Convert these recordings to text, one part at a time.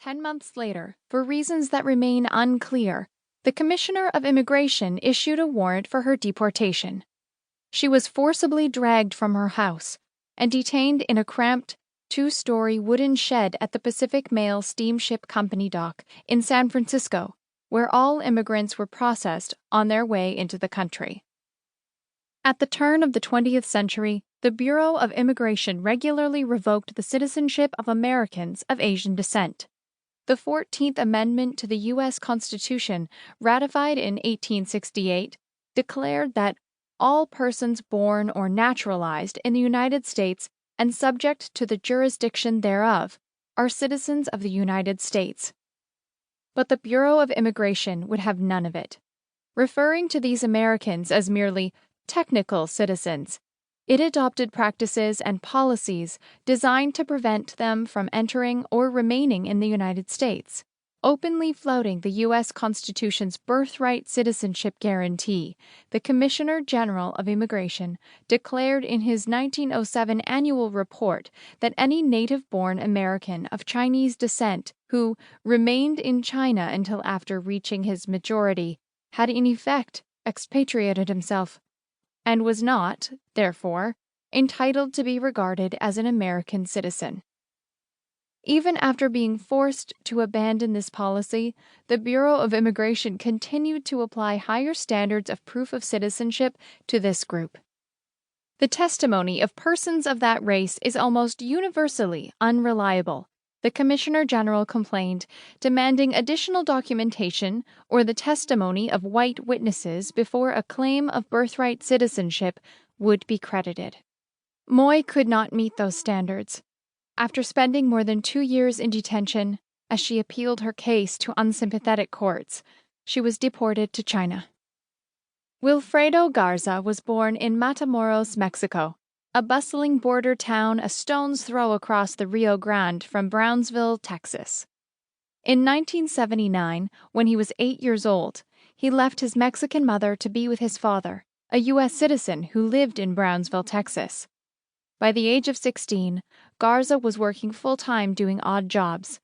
10 months later, for reasons that remain unclear, the Commissioner of Immigration issued a warrant for her deportation. She was forcibly dragged from her house and detained in a cramped, two-story wooden shed at the Pacific Mail Steamship Company dock in San Francisco, where all immigrants were processed on their way into the country. At the turn of the 20th century, the Bureau of Immigration regularly revoked the citizenship of Americans of Asian descent. The 14th Amendment to the U.S. Constitution, ratified in 1868, declared that all persons born or naturalized in the United States and subject to the jurisdiction thereof are citizens of the United States. But the Bureau of Immigration would have none of it. Referring to these Americans as merely technical citizens, it adopted practices and policies designed to prevent them from entering or remaining in the United States, openly flouting the U.S. Constitution's birthright citizenship guarantee. The Commissioner General of Immigration declared in his 1907 annual report that any native-born American of Chinese descent who remained in China until after reaching his majority had in effect expatriated himself, and was not, therefore, entitled to be regarded as an American citizen. Even after being forced to abandon this policy, the Bureau of Immigration continued to apply higher standards of proof of citizenship to this group. The testimony of persons of that race is almost universally unreliable, the Commissioner General complained, demanding additional documentation or the testimony of white witnesses before a claim of birthright citizenship would be credited. Moy could not meet those standards. After spending more than 2 years in detention, as she appealed her case to unsympathetic courts, she was deported to China. Wilfredo Garza was born in Matamoros, Mexico, a bustling border town a stone's throw across the Rio Grande from Brownsville, Texas. In 1979, when he was 8 years old, he left his Mexican mother to be with his father, a U.S. citizen who lived in Brownsville, Texas. By the age of 16, Garza was working full-time doing odd jobs,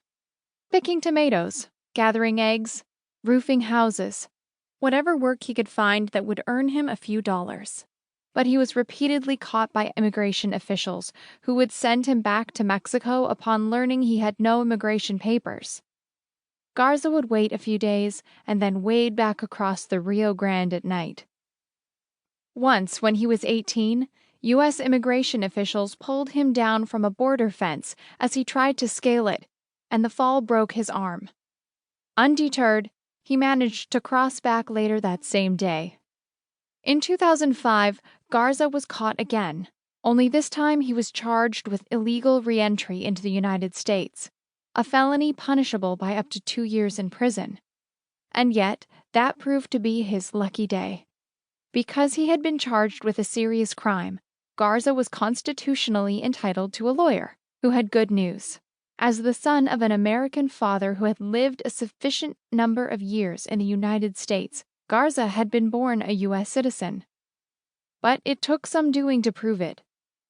picking tomatoes, gathering eggs, roofing houses, whatever work he could find that would earn him a few dollars. But he was repeatedly caught by immigration officials who would send him back to Mexico upon learning he had no immigration papers. Garza would wait a few days and then wade back across the Rio Grande at night. Once, when he was 18, U.S. immigration officials pulled him down from a border fence as he tried to scale it, and the fall broke his arm. Undeterred, he managed to cross back later that same day. In 2005, Garza was caught again, only this time he was charged with illegal re-entry into the United States, a felony punishable by up to 2 years in prison. And yet, that proved to be his lucky day. Because he had been charged with a serious crime, Garza was constitutionally entitled to a lawyer who had good news. As the son of an American father who had lived a sufficient number of years in the United States, Garza had been born a U.S. citizen. But it took some doing to prove it.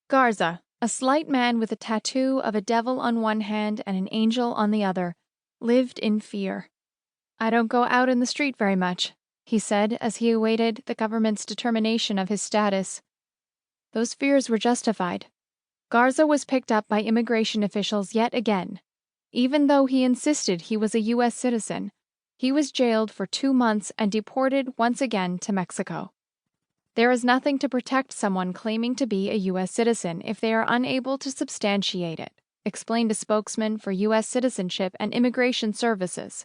Garza, a slight man with a tattoo of a devil on one hand and an angel on the other, lived in fear. "I don't go out in the street very much," he said as he awaited the government's determination of his status. Those fears were justified. Garza was picked up by immigration officials yet again. Even though he insisted he was a U.S. citizen, he was jailed for 2 months and deported once again to Mexico. There is nothing to protect someone claiming to be a U.S. citizen if they are unable to substantiate it, explained a spokesman for U.S. Citizenship and Immigration Services.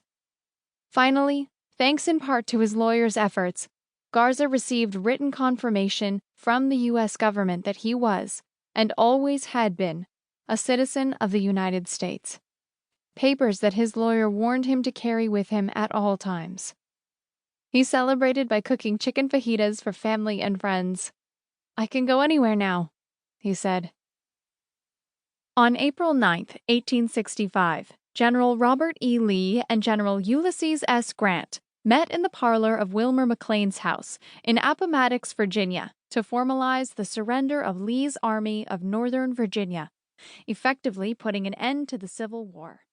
Finally, thanks in part to his lawyer's efforts, Garza received written confirmation from the U.S. government that he was, and always had been, a citizen of the United States. Papers that his lawyer warned him to carry with him at all times. He celebrated by cooking chicken fajitas for family and friends. "I can go anywhere now," he said. On April 9, 1865, General Robert E. Lee and General Ulysses S. Grant met in the parlor of Wilmer McLean's house in Appomattox, Virginia, to formalize the surrender of Lee's Army of Northern Virginia, effectively putting an end to the Civil War.